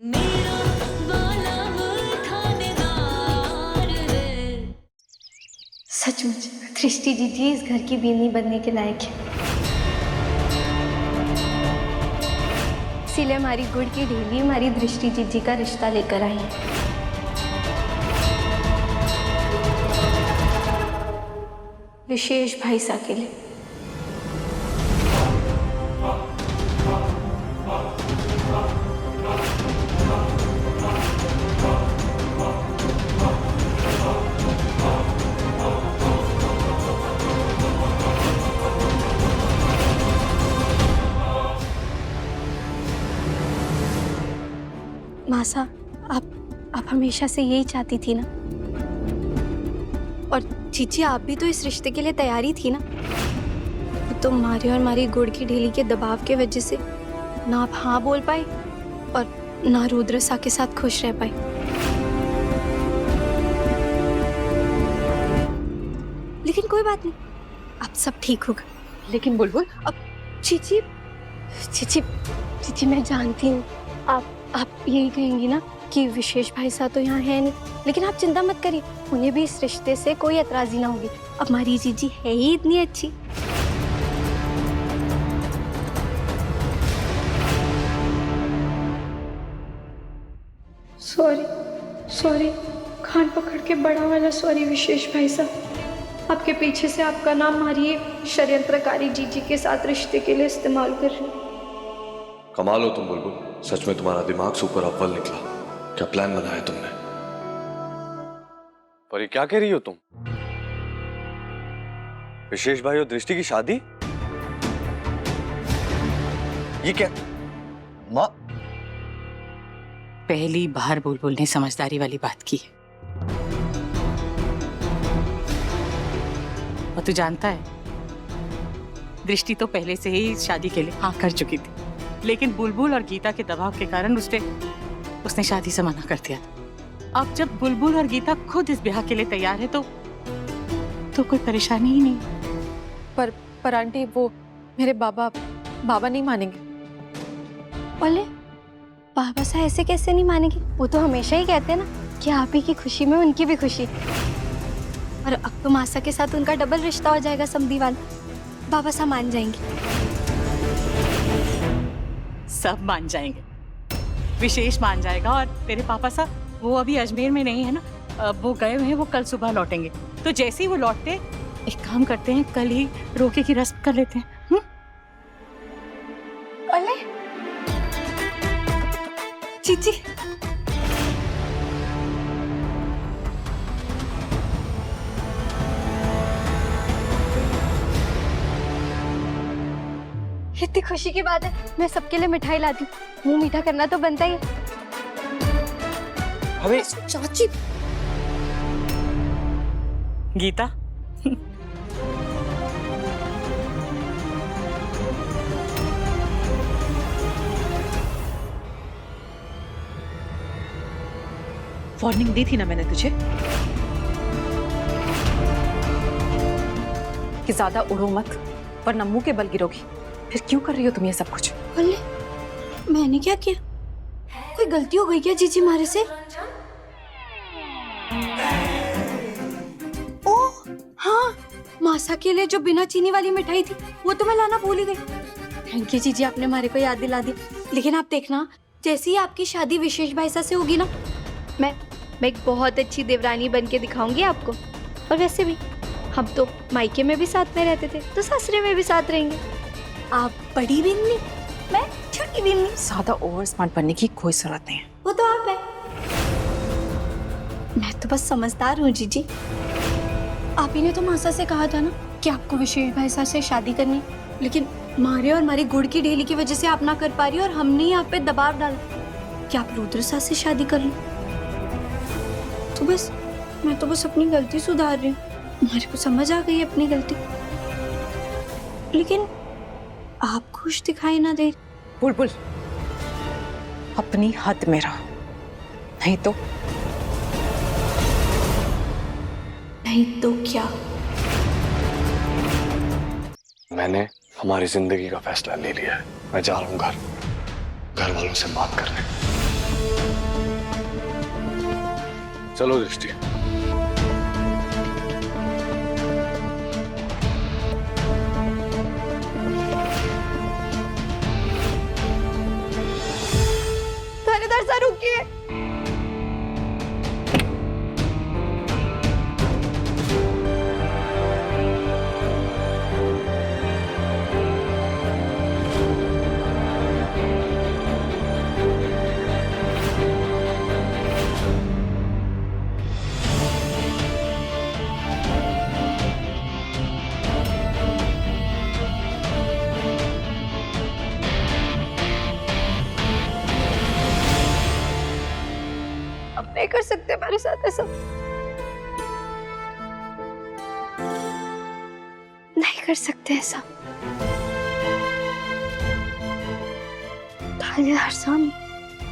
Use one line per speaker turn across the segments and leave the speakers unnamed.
मेरा वाला वो थानेदार है।
सचमुच दृष्टि दीजिए इस घर की बीनी बनने के लायक है। इसीलिए हमारी गुड़ की ढेली हमारी दृष्टि जीजी का रिश्ता लेकर आई है। विशेष भाई सा के लिए। मासा, आप हमेशा से यही चाहती थी ना? और चीची आप भी तो इस रिश्ते के लिए तैयारी थी ना? तो मारी और मारी गुड़ की ढेली के दबाव के वजह से ना आप हाँ बोल पाए और ना रुद्रसा के साथ खुश रह पाए। लेकिन कोई बात नहीं, अब सब ठीक होगा।
लेकिन बुलबुल,
अब चीची चीची चीची मैं जानती हूँ आप यही कहेंगी ना कि विशेष भाई साहब तो यहाँ है नहीं, लेकिन आप चिंता मत करिए, उन्हें भी इस रिश्ते से कोई एतराजी ना होगी। अब हमारी जीजी है ही इतनी अच्छी।
सॉरी कान पकड़ के बड़ा वाला सॉरी विशेष भाई साहब। आपके पीछे से आपका नाम हमारी एक षड्यंत्रकारी जीजी के साथ रिश्ते के लिए इस्तेमाल कर रही हूँ।
कमाल हो तुम बुलबुल, सच में तुम्हारा दिमाग सुपर अव्वल निकला। क्या प्लान बनाया तुमने? पर ये क्या कह रही हो तुम? विशेष भाई और दृष्टि की शादी? ये क्या? माँ,
पहली बार बुलबुल ने समझदारी वाली बात की है। और तू जानता है, दृष्टि तो पहले से ही शादी के लिए हाँ कर चुकी थी, लेकिन बुलबुल और गीता के दबाव के कारण उसने शादी से मना कर दिया था। अब जब बुलबुल और गीता खुद इस ब्याह के लिए तैयार है तो कोई परेशानी ही नहीं।
पर आंटी, वो मेरे बाबा नहीं मानेंगे।
बोले बाबा साहब ऐसे कैसे नहीं मानेंगे? वो तो हमेशा ही कहते हैं ना कि आप ही की खुशी में उनकी भी खुशी। और अब तो मासा के साथ उनका डबल रिश्ता हो जाएगा समधी वाला। बाबा साहब मान जाएंगे।
सब मान जाएंगे, विशेष मान जाएगा। और तेरे पापा साहब वो अभी अजमेर में नहीं है ना, वो गए हुए हैं, वो कल सुबह लौटेंगे। तो जैसे ही वो लौटते, एक काम करते हैं, कल ही रोके की रस्म कर लेते हैं।
बोले चीची इतनी खुशी की बात है, मैं सबके लिए मिठाई लाती हूँ। मुंह मीठा करना तो बनता ही है।
हमें
चाची
गीता,
वार्निंग दी थी ना मैंने तुझे कि ज्यादा उड़ो मत, वरना मुंह के बल गिरोगी। फिर क्यों कर रही हो तुम ये सब कुछ?
बोले मैंने क्या किया? कोई गलती हो गई क्या जीजी हमारे से? ओ हाँ, मासा के लिए जो बिना चीनी वाली मिठाई थी वो तो मैं लाना भूल ही गई। थैंक यू जीजी, आपने हमारे को याद दिला दी। लेकिन आप देखना, जैसे ही आपकी शादी विशेष भाई साहब से होगी ना, मैं एक बहुत अच्छी देवरानी बन के दिखाऊंगी आपको। और वैसे भी हम तो मायके में भी साथ में रहते थे, तो ससुरे में भी साथ रहेंगे। आप बड़ी बिन्नी, मैं छोटी बिन्नी।
ज्यादा ओवर स्मार्ट बनने की कोई जरूरत नहीं है।
वो तो आप है, मैं तो बस समझदार हूँ जीजी। आप ही ने तो मासा से कहा था ना कि आपको विशेष भाई साहब से शादी करनी, लेकिन मारे और हमारी गुड़ की ढेली की वजह से आप ना कर पा रही हो, और हमने ही आप पे दबाव डाला कि आप रुद्रसा से शादी कर लो। तो बस मैं तो बस अपनी गलती सुधार रही हूँ। हमारे को समझ आ गई अपनी गलती, लेकिन आप खुश दिखाई ना दे।
बुलबुल, अपनी हद में रहो, नहीं तो
क्या?
मैंने हमारी जिंदगी का फैसला ले लिया है। मैं जा रहा हूँ घर वालों से बात करने। चलो दृष्टि।
थानेदार साहब रुकिए। अब नहीं कर सकते हमारे साथ ऐसा, नहीं कर सकते ऐसा। थानेदार साहब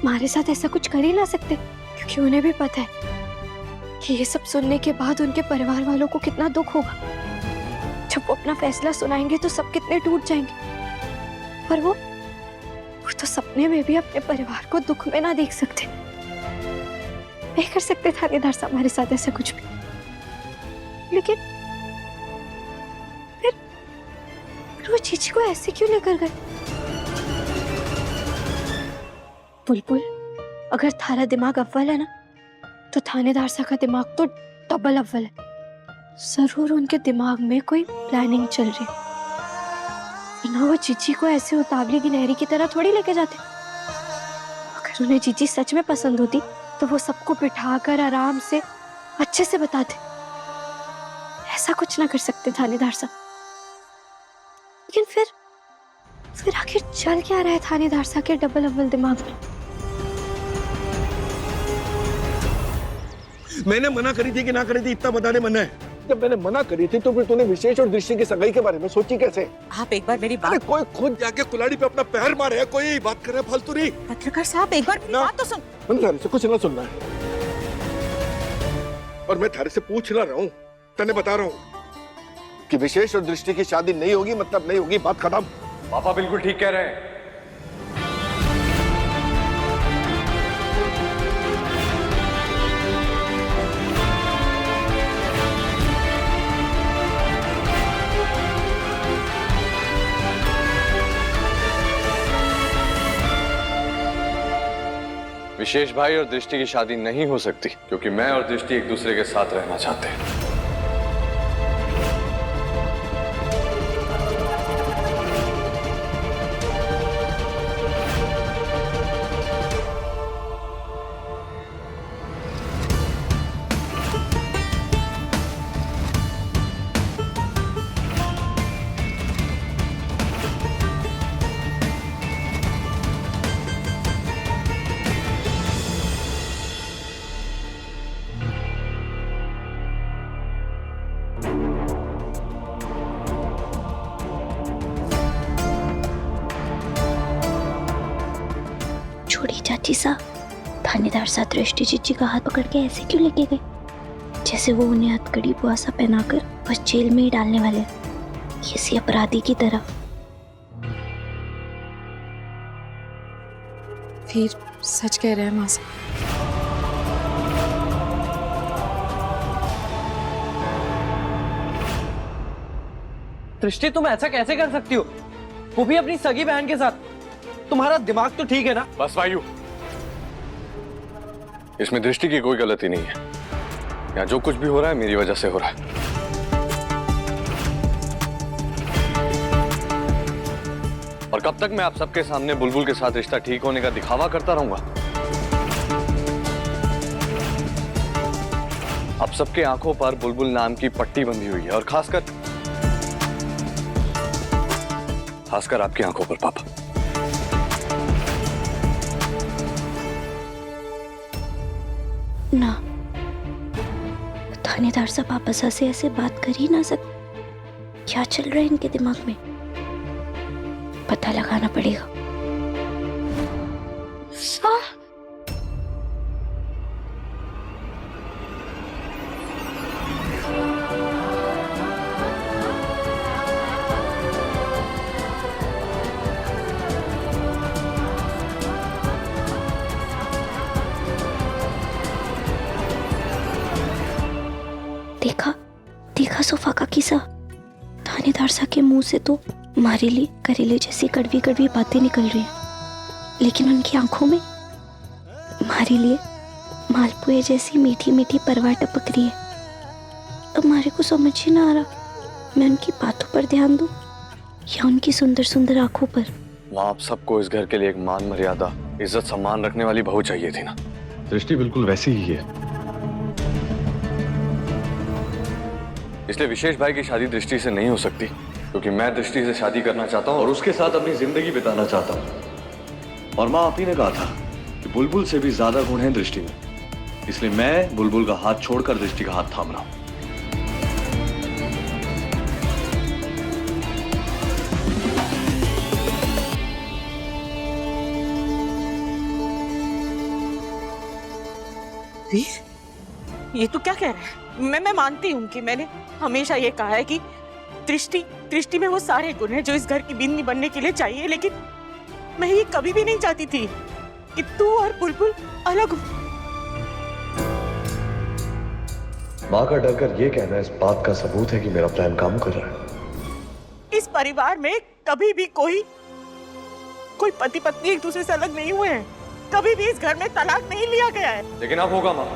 हमारे साथ ऐसा कुछ कर ही ना सकते, क्योंकि उन्हें भी पता है कि ये सब सुनने के बाद उनके परिवार वालों को कितना दुख होगा। जब वो अपना फैसला सुनाएंगे तो सब कितने टूट जाएंगे। पर वो तो सपने में भी अपने परिवार को दुख में ना देख सकते। नहीं कर सकते थानेदार साहब हमारे साथ ऐसा कुछ भी। लेकिन फिर वो चीची को ऐसे क्यों लेकर गए? बुलबुल, अगर थारा दिमाग अव्वल है ना, तो थानेदार साहब का दिमाग तो डबल अव्वल है। जरूर उनके दिमाग में कोई प्लानिंग चल रही है, वरना वो चीची को ऐसे उतावली गिनहरी की तरह थोड़ी लेके जाते। अगर उन्हें चीची सच में पसंद होती तो वो सबको बिठाकर आराम से अच्छे से बताते। ऐसा कुछ ना कर सकते थानेदार साहब। लेकिन फिर आखिर चल क्या रहा है थानेदार साहब के डबल अव्वल दिमाग में?
मैंने मना करी थी कि ना करी थी इतना बताने मना है। जब मैंने मना करी थी तो फिर तूने विशेष और दृष्टि की सगाई के बारे में सोची कैसे?
आप एक बार मेरी
अरे
बात।
कोई खुद जाके कुल्हाड़ी पे अपना पैर मारे है, कोई बात करे फालतू नहीं।
पत्रकार साहब एक बार मेरी
ना।
बात तो सुन।
मैंने थारे से कुछ ना सुनना है, और मैं थारे से पूछ ना रहा हूँ, तने बता रहा हूँ कि विशेष और दृष्टि की शादी नहीं होगी, मतलब नहीं होगी, बात खत्म।
पापा बिल्कुल ठीक कह रहे हैं। विशेष भाई और दृष्टि की शादी नहीं हो सकती, क्योंकि मैं और दृष्टि एक दूसरे के साथ रहना चाहते हैं।
छोड़ी चाची सा, थानेदार सा दृष्टि चीची का हाथ पकड़ के ऐसे क्यों लेके गए, जैसे वो उन्हें हथकड़ी बुआसा पहनाकर बस जेल में ही डालने वाले हैं, किसी अपराधी की तरह।
फिर सच कह रहे हैं मासा।
दृष्टि, तुम ऐसा कैसे कर सकती हो, वो भी अपनी सगी बहन के साथ? तुम्हारा दिमाग तो ठीक है ना?
बस वायु, इसमें दृष्टि की कोई गलती नहीं है। यहाँ जो कुछ भी हो रहा है मेरी वजह से हो रहा है। और कब तक मैं आप सबके सामने बुलबुल के साथ रिश्ता ठीक होने का दिखावा करता रहूंगा? अब सबके आंखों पर बुलबुल नाम की पट्टी बंधी हुई है, और खासकर आपकी आंखों पर पापा।
ना, थानेदार साहब आपस से ऐसे बात कर ही ना सकते। क्या चल रहा है इनके दिमाग में, पता लगाना पड़ेगा। सोफा का किस्सा, थानेदार सा के मुंह से तो हमारे लिए करेले जैसी कड़वी कड़वी बातें निकल रही हैं, लेकिन उनकी आंखों में हमारे लिए मालपुए जैसी मीठी मीठी परवाह टपक रही है। अब हमारे को समझ ही ना आ रहा मैं उनकी बातों पर ध्यान दूं या उनकी सुंदर सुंदर आंखों पर।
वहाँ आप सबको इस घर के लिए एक मान मर्यादा, इज्जत सम्मान रखने वाली बहू चाहिए थी ना। दृष्टि बिल्कुल वैसी ही है, इसलिए विशेष भाई की शादी दृष्टि से नहीं हो सकती, क्योंकि मैं दृष्टि से शादी करना चाहता हूँ और उसके साथ अपनी जिंदगी बिताना चाहता हूँ। और माँ आप ही ने कहा था कि बुलबुल से भी ज्यादा गुण है दृष्टि में, इसलिए मैं बुलबुल का हाथ छोड़कर दृष्टि का हाथ थाम रहा हूँ।
ये तो क्या कह रहा है? मैं मानती हूँ कि मैंने हमेशा ये कहा है कि दृष्टि में वो सारे गुण हैं जो इस घर की बिन्नी बनने के लिए चाहिए, लेकिन मैं ये कभी भी नहीं चाहती थी कि तू और बुलबुल अलग हो।
माँ का डरकर ये कहना इस बात का सबूत है कि मेरा प्लान काम कर रहा है।
इस परिवार में कभी भी कोई पति पत्नी एक दूसरे से अलग नहीं हुए हैं, कभी भी इस घर में तलाक नहीं लिया गया है।
लेकिन अब होगा माँ।